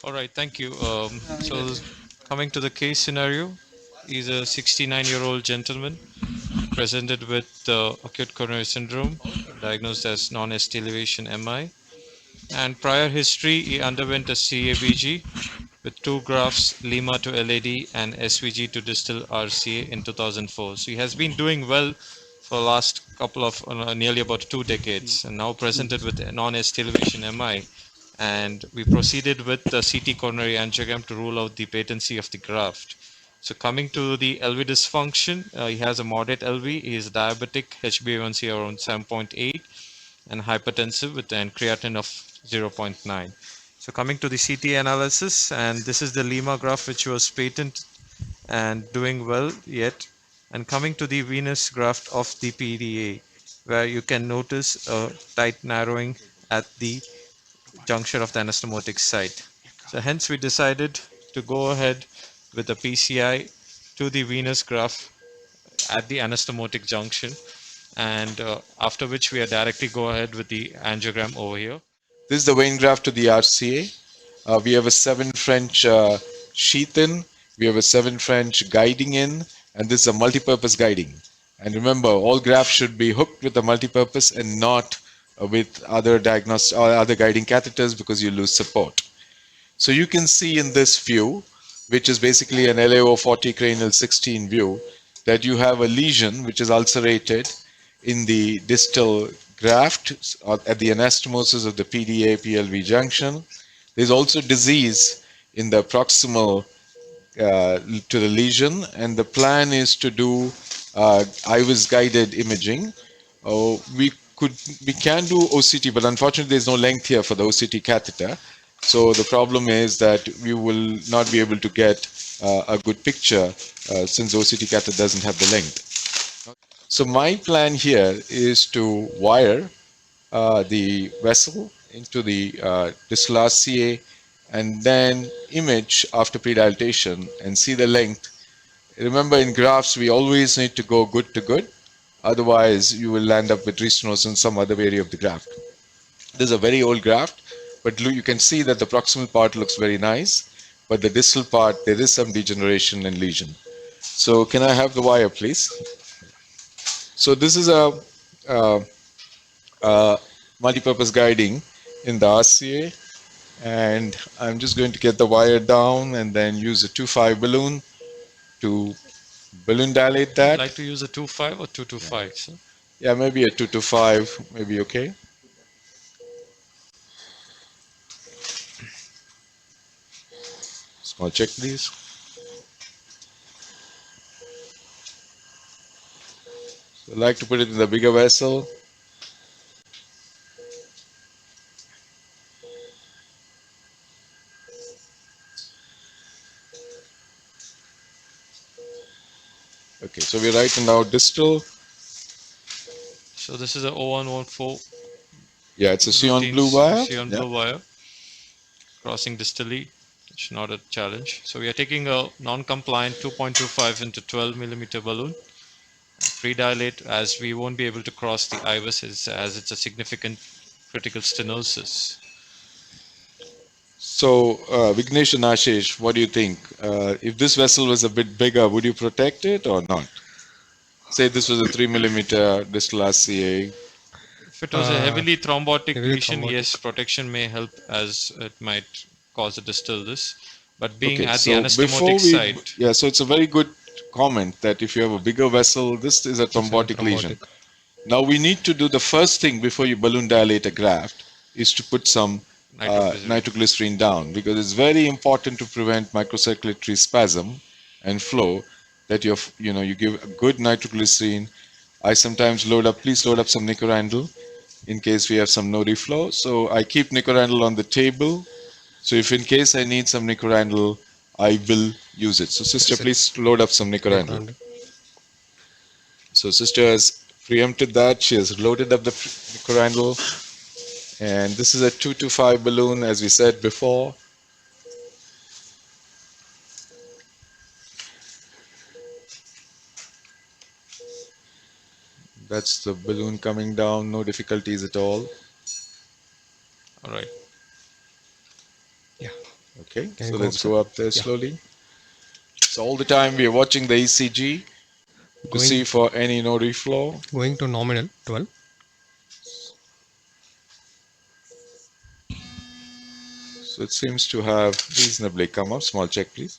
All right, thank you. So, coming to the case scenario, he's a 69-year-old gentleman presented with acute coronary syndrome, diagnosed as non-ST elevation MI, and prior history, he underwent a CABG with two grafts, Lima to LAD and SVG to distal RCA in 2004. So he has been doing well for the last couple of nearly about 2 decades, and now presented with non-ST elevation MI. And we proceeded with the CT coronary angiogram to rule out the patency of the graft. So coming to the LV dysfunction, he has a moderate LV. He is diabetic, HbA1c around 7.8, and hypertensive with an creatinine of 0.9. So coming to the CT analysis, and this is the Lima graph which was patent and doing well yet. And coming to the venous graft of the PDA, where you can notice a tight narrowing at the juncture of the anastomotic site. So hence we decided to go ahead with the PCI to the venous graft at the anastomotic junction, and after which we are directly go ahead with the angiogram over here. This is the vein graft to the RCA. We have a 7 French sheath in, we have a 7 French guiding in, and this is a multi-purpose guiding. And remember, all grafts should be hooked with a multi-purpose and not with other diagnostic or other guiding catheters because you lose support. So you can see in this view, which is basically an LAO 40 cranial 16 view, that you have a lesion which is ulcerated in the distal graft at the anastomosis of the PDA PLV junction. There's also disease in the proximal to the lesion, and the plan is to do IVUS guided imaging. We we can do OCT, but unfortunately there's no length here for the OCT catheter. So the problem is that we will not be able to get a good picture since OCT catheter doesn't have the length. So my plan here is to wire the vessel into the distal RCA and then image after predilatation and see the length. Remember, in grafts, we always need to go good to good. Otherwise, you will land up with restenosis in some other area of the graft. This is a very old graft, but you can see that the proximal part looks very nice, but the distal part, there is some degeneration and lesion. So can I have the wire, please? So this is a, a multi-purpose guiding in the RCA, and I'm just going to get the wire down and then use a 2.5 balloon to balloon dilate Would you that. like to use a 2.5 or 2.25? Sir? Yeah, maybe a 2 to 5, maybe okay. Small check, please. So I like to put it in the bigger vessel. Okay, so we're right now distal. So this is a 0114 Yeah, it's a Sion routine blue wire. Sion Yeah. blue wire crossing distally. It's not a challenge. So we are taking a non-compliant 2.25 into 12 millimeter balloon. Pre-dilate, as we won't be able to cross the IVUS as it's a significant critical stenosis. So, Vignesh and Ashish, what do you think? If this vessel was a bit bigger, would you protect it or not? Say this was a 3 millimeter distal RCA. If it was a heavily thrombotic Heavily lesion, thrombotic. yes, protection may help as it might cause a distal this. But being Okay, at the so before anastomotic we, site, yeah, so it's a very good comment that if you have a bigger vessel, this is a This is a thrombotic lesion. thrombotic. Now we need to do the first thing before you balloon dilate a graft is to put some nitroglycerin. nitroglycerin down because it's very important to prevent microcirculatory spasm and flow that you give a good nitroglycerin. I sometimes please load up some Nicorandil in case we have some no reflow. So I keep Nicorandil on the table. So if in case I need some Nicorandil, I will use it. So sister, Yes, please load up some Nicorandil. Nicorandil. So sister has preempted that. She has loaded up the Nicorandil. And this is a 2 to 5 balloon, as we said before. That's the balloon coming down, no difficulties at all. All right. Yeah. Okay, Can you so go up, let's sir? go up there Yeah. slowly. So all the time we are watching the ECG to see Going for any no reflow. going to nominal 12. So it seems to have reasonably come up. Small check, please.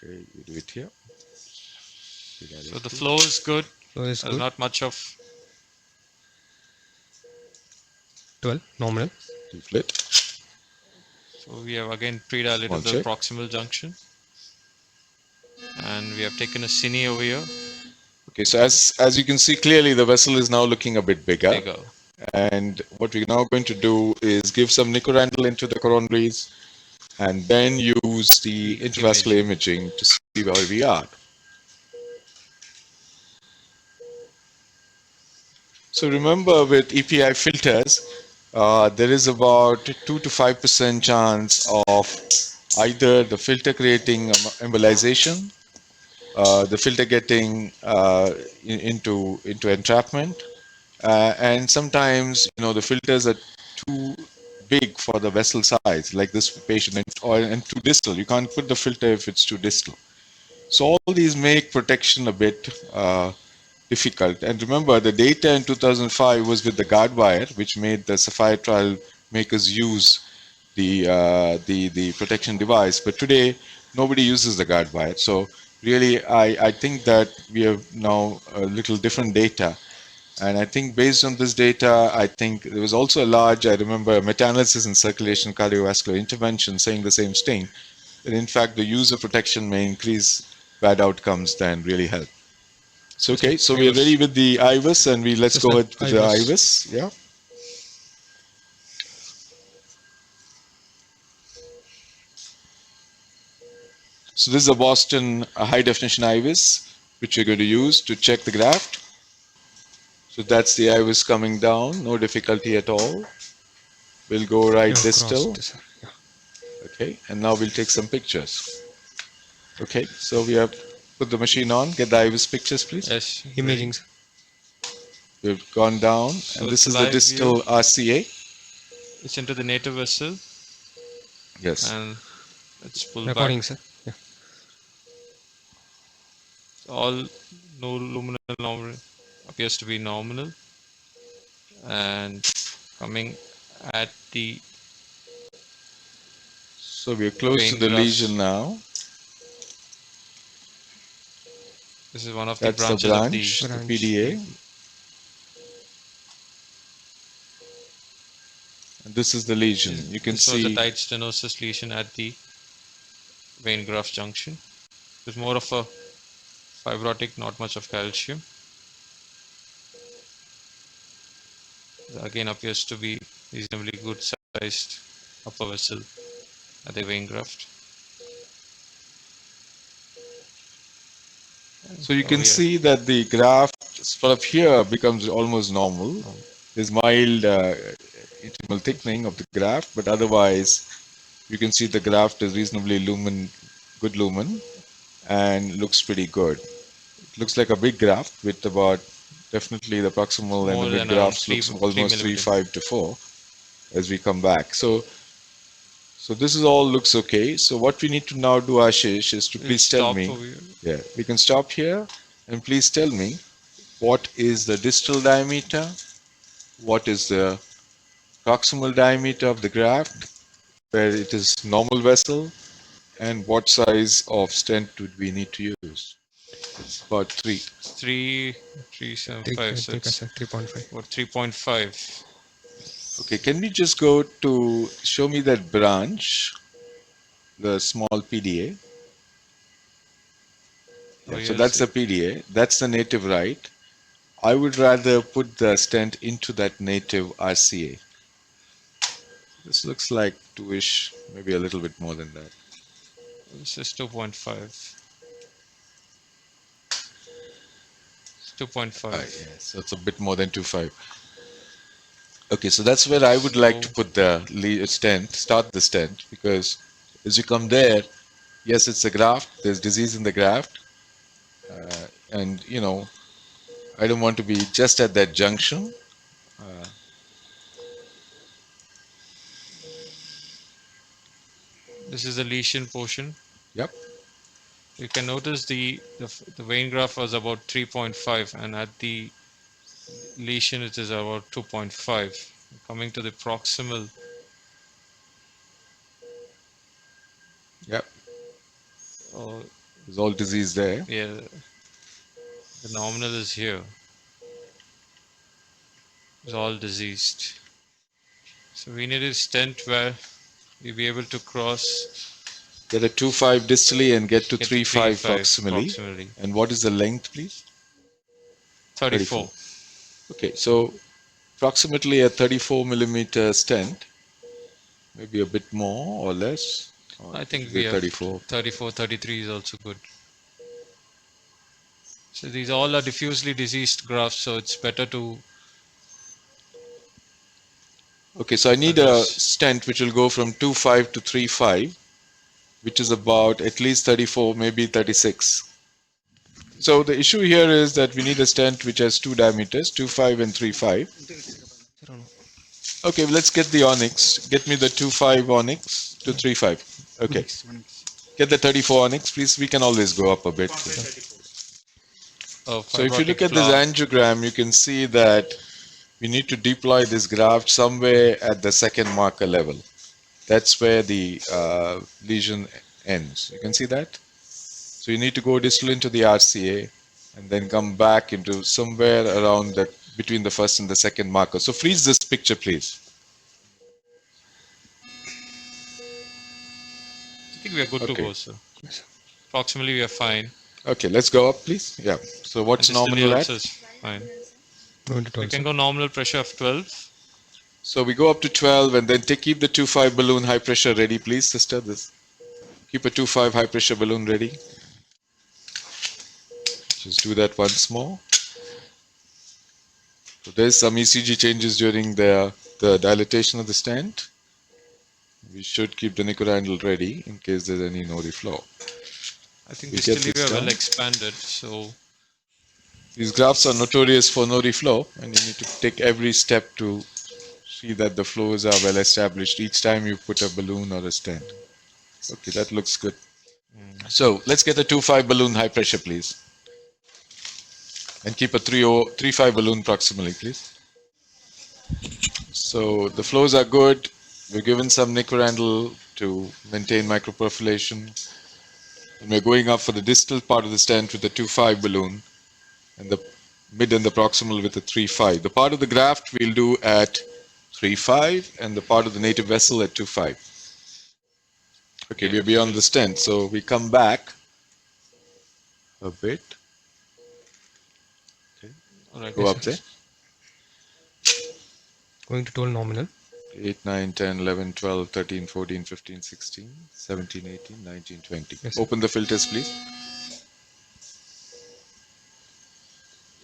Okay, we do it here. So the Directly. flow is good. So it's There's good. not much of 12 nominal. Deflate. so we have again pre-dilated Small the check. proximal junction, and we have taken a cine over here, Okay, so as you can see clearly, the vessel is now looking a bit bigger. bigger. And what we're now going to do is give some nicorandil into the coronaries and then use the intravascular imaging to see where we are. So remember, with EPI filters, there is about 2 to 5% chance of either the filter creating embolization, the filter getting into entrapment, and sometimes the filters are too big for the vessel size, like this patient, and too distal. You can't put the filter if it's too distal. So all these make protection a bit difficult. And remember, the data in 2005 was with the guard wire, which made the Sapphire trial makers use the protection device. But today, nobody uses the guard wire. So really, I think that we have now a little different data. And I think based on this data, I think there was also a large, I remember, meta-analysis in circulation cardiovascular intervention saying the same thing, that in fact the use of protection may increase bad outcomes than really help. So Just okay, like so we are ready IVUS. with the IVUS, and let's Just go like ahead with the IVUS. IVUS. Yeah. So this is a Boston high definition IVUS, which we're going to use to check the graft. So that's the IVUS coming down, no difficulty at all. We'll go right You crossed distal. this. Yeah. Okay, and now we'll take some pictures. Okay, so we have put the machine on. Get the IVUS pictures, please. Yes, ready. Imaging. We've gone down, So and it's this a is the live view. distal RCA. It's into the native vessel, Yes. and it's pulled back. Recording, sir. Yeah. All no luminal normal appears to be nominal, and coming at the So we are close to vein the grafts. lesion now. This is one of the That's the branches of the branch, the Branch. PDA. And this is the lesion. You can this was a see. tight stenosis lesion at the vein graft junction. It's more of a fibrotic, not much of calcium. Again appears to be reasonably good sized upper vessel at the vein graft. So you can see that the graft sort of here becomes almost normal. There's mild intimal thickening of the graft, but otherwise you can see the graft is reasonably good lumen, and looks pretty good. It looks like a big graft with about definitely the proximal and the More mid than around grafts 3, looks 3 almost millimeter. 3.5 to 4 as we come back. So this is all looks okay. So what we need to now do, Ashish, is to We'll please tell stop me. over here. Yeah, we can stop here, and please tell me what is the distal diameter, what is the proximal diameter of the graft, where it is normal vessel, and what size of stent do we need to use? It's about 3. 3.375, so Take a it's sir. 3.5. about 3.5. Okay, can we just go to show me that branch, the small PDA? Oh, Yeah, so yes. that's the PDA. That's the native right. I would rather put the stent into that native RCA. This looks like 2-ish, maybe a little bit more than that. This is 2.5. 2.5. Yeah, so it's a bit more than 2.5. Okay, so that's where I would like to So put the stent, start the stent, because as you come there, yes, it's a graft, there's disease in the graft, and I don't want to be just at that junction. Uh, This is the lesion portion. Yep. You can notice the vein graph was about 3.5, and at the lesion it is about 2.5. Coming to the proximal, Yep. uh, There's all disease there. yeah, the nominal is here. It's all diseased. So we need a stent where we'll be able to Get a 2.5 distally and get to get to 3.5 3.5 proximally. proximally. And what is the length, please? 34. Okay, so approximately a 34 millimeter stent, maybe a bit more or less. Or I think is we it have 34? 34, 33 is also good. So these all are diffusely diseased graphs, so it's better to Okay, so I need a address. stent which will go from 2.5 to 3.5, which is about at least 34, maybe 36. So the issue here is that we need a stent which has two diameters, 2.5 and 3.5. Okay, let's get the onyx. Get me the 2.5 onyx to 3.5. Okay. Get the 34 onyx, please. We can always go up a bit. So if you Fibrotic look at this plaque. angiogram, you can see that we need to deploy this graft somewhere at the second marker level. That's where the lesion ends. You can see that? So you need to go distal into the RCA and then come back into somewhere around that between the first and the second marker. So freeze this picture, please. I think we are good to Okay. go, sir. Proximally, we are fine. Okay, let's go up, please. Yeah. So what's And distally nominal also at? is fine. Going to We 12, can sir. go nominal pressure of 12. So we go up to 12 and then keep the 2.5 balloon high pressure ready, please, sister. Keep a 2.5 high pressure balloon ready. Just do that once more. So there's some ECG changes during the dilatation of the stent. We should keep the nicotindle ready in case there's any no reflow. I think We get distally we this are well done. expanded, so These graphs are notorious for no reflow, and you need to take every step to see that the flows are well established each time you put a balloon or a stent. Okay, that looks good. So let's get a 2.5 balloon high pressure, please. And keep a 3.5 balloon proximally, please. So the flows are good. We're given some nicorandil to maintain microperforation. And we're going up for the distal part of the stent with the 2.5 balloon and the mid and the proximal with the 3.5. The part of the graft we'll do at 3.5 and the part of the native vessel at 2.5. Okay, yeah. we're beyond the stent, so we come back a bit. Okay, All right. go Yes, up sir. there. Going to 12 nominal. 8, 9, 10, 11, 12, 13, 14, 15, 16, 17, 18, 19, 20. Yes, sir. Open the filters, please.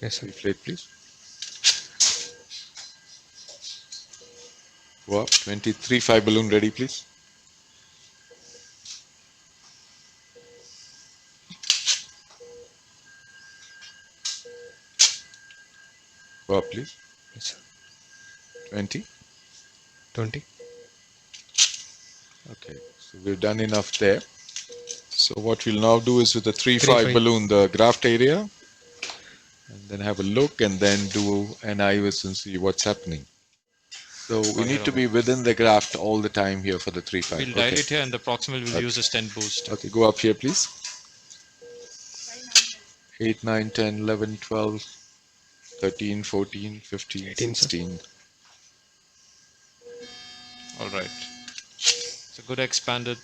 Yes, sir. Reflate, please. Go up. 23.5 balloon ready, please. Go up, please. Yes, sir. 20. 20. Okay, so we've done enough there. So what we'll now do is with the 3.5 3.5. balloon, the graft area, and then have a look and then do an IVS and see what's happening. So we need to be within the graft all the time here for the 3.5. We'll Okay. dilate here, and the proximal will Okay. use a stent boost. Okay, go up here, please. 8, 9, 10, 11, 12, 13, 14, 15, 18, sir. 16. All right. It's a good expanded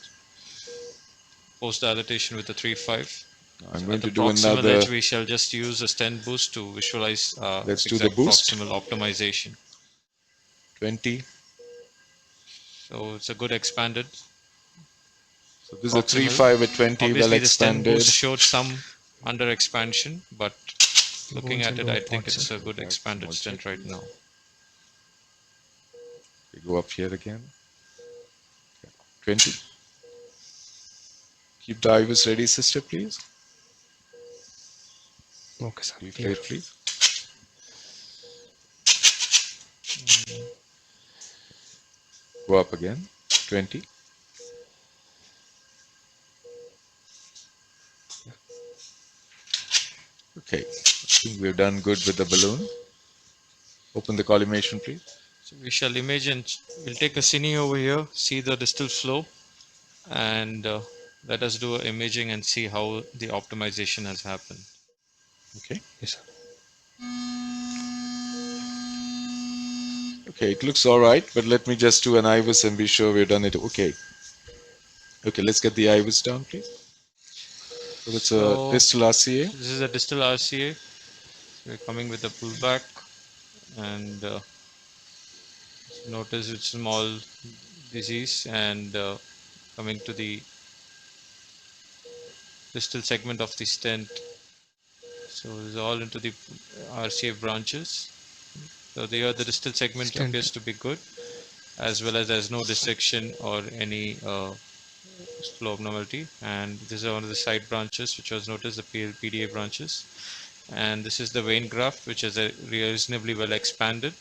post dilatation with the 3.5. I'm So going at the to do proximal another. edge, we shall just use a stent boost to visualize Let's do the exact boost. proximal optimization. 20. So it's a good expanded. So this is a Proximal. 3.5 at 20, well Obviously, the stent expanded. boost showed some under expansion, but looking Bones at and it, lower I think parts, it's sir. a good Right, expanded small stent check. right now. We go up here again. 20. Keep the IVS ready, sister, please. Okay, sir. Deflate, please. Go up again. 20. Okay, I think we've done good with the balloon. Open the collimation, please. So we shall image and we'll take a cine over here, see the distal flow, and let us do imaging and see how the optimization has happened. Okay. Yes, sir. Okay, it looks all right, but let me just do an IVUS and be sure we've done it. Okay. Okay, let's get the IVUS down, please. So that's a So distal RCA. this is a distal RCA. So we're coming with a pullback, and notice it's small disease, and coming to the distal segment of the stent. So it's all into the RCA branches. So the distal segment Stent. appears to be good, as well as there's no dissection or any flow abnormality. And this is one of the side branches, which was noticed, the PDA branches. And this is the vein graft, which is a reasonably well expanded.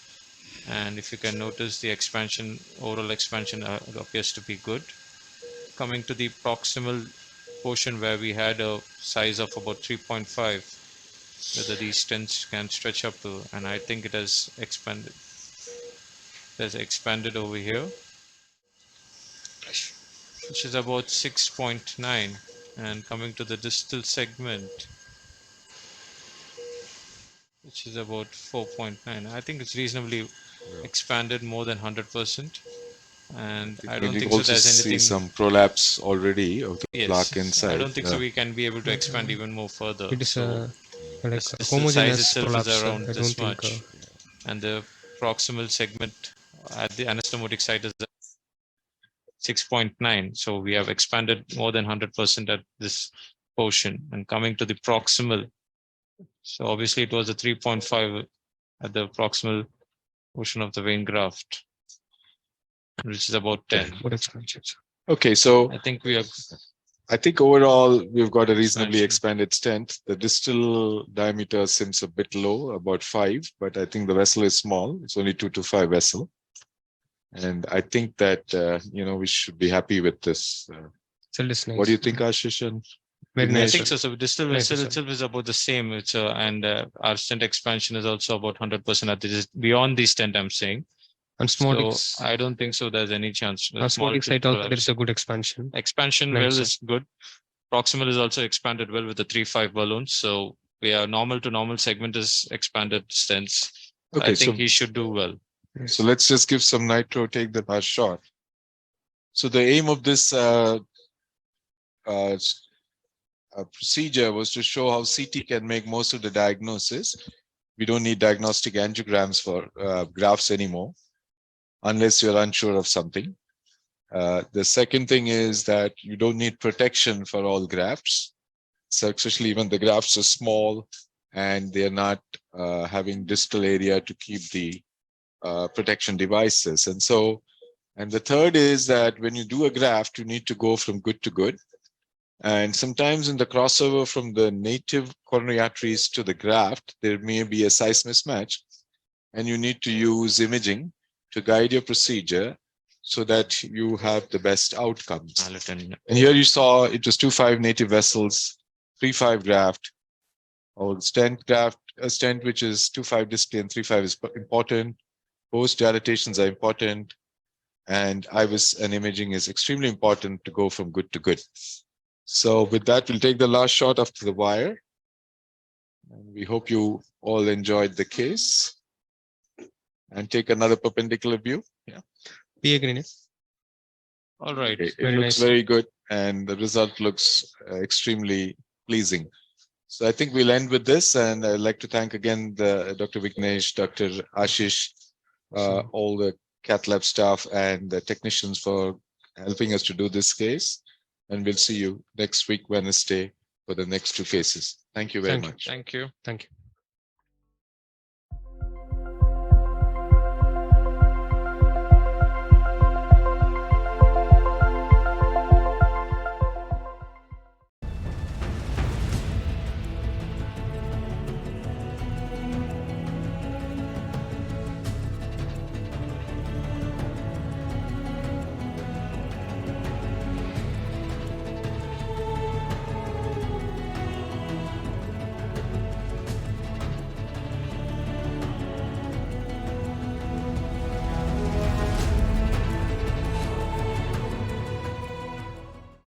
And if you can notice, the expansion, overall expansion appears to be good. Coming to the proximal portion where we had a size of about 3.5, whether these stents can stretch up to, and I think it has expanded. It has expanded over here, which is about 6.9, and coming to the distal segment, which is about 4.9. I think it's reasonably expanded more than 100%, and I But don't you think so also there's see anything. some prolapse already of the plaque Yes, I inside. don't think so we can be able to expand even more further. It is So like this a distal size homogeneous itself is prolapse, sir. around I this don't think. much, and the proximal segment at the anastomotic site is 6.9. So we have expanded more than 100% at this portion. And coming to the proximal, so obviously it was a 3.5 at the proximal portion of the vein graft, which is about 10. Good expansion, sir. Okay, so I think we have. I think overall we've got a reasonably Expansion. expanded stent. The distal diameter seems a bit low, about 5, but I think the vessel is small. It's only 2 to 5 vessel. And I think that, we should be happy with this. Cell is nice. What do you think, Ashish? And Very I nice. think Sir. so. So distal Nice, vessel sir. itself is about the same. It's and our stent expansion is also about 100% at this beyond the stent. I'm saying. And So Smotics. I don't think so. There's any chance. On Smotics side also there is a good expansion. Expansion Nice, well sir. is good. Proximal is also expanded well with the 3.5 balloons. So we are normal to normal segment is expanded stents. Okay, I think he should do well. so let's just give some nitro, take the last shot. So the aim of this procedure was to show how CT can make most of the diagnosis. We don't need diagnostic angiograms for grafts anymore, unless you're unsure of something. The second thing is that you don't need protection for all grafts. So especially when the grafts are small and they're not having distal area to keep the protection devices. And the third is that when you do a graft, you need to go from good to good. And sometimes in the crossover from the native coronary arteries to the graft, there may be a size mismatch, and you need to use imaging to guide your procedure so that you have the best outcomes. And here you saw it was 2.5 native vessels, 3.5 graft, or stent graft, a stent which is 2.5 distal and 3.5 is important. Post dilatations are important, and IVUS and imaging is extremely important to go from good to good. So with that, we'll take the last shot after the wire. And we hope you all enjoyed the case. And take another perpendicular view. Yeah. PA green. All right. Okay. It Very looks nice. very good, and the result looks extremely pleasing. So I think we'll end with this, and I'd like to thank again the Dr. Vignesh, Dr. Ashish, all the cath lab staff and the technicians for helping us to do this case. And we'll see you next week, Wednesday, for the next 2 cases. Thank you very much. Thank you. Thank you.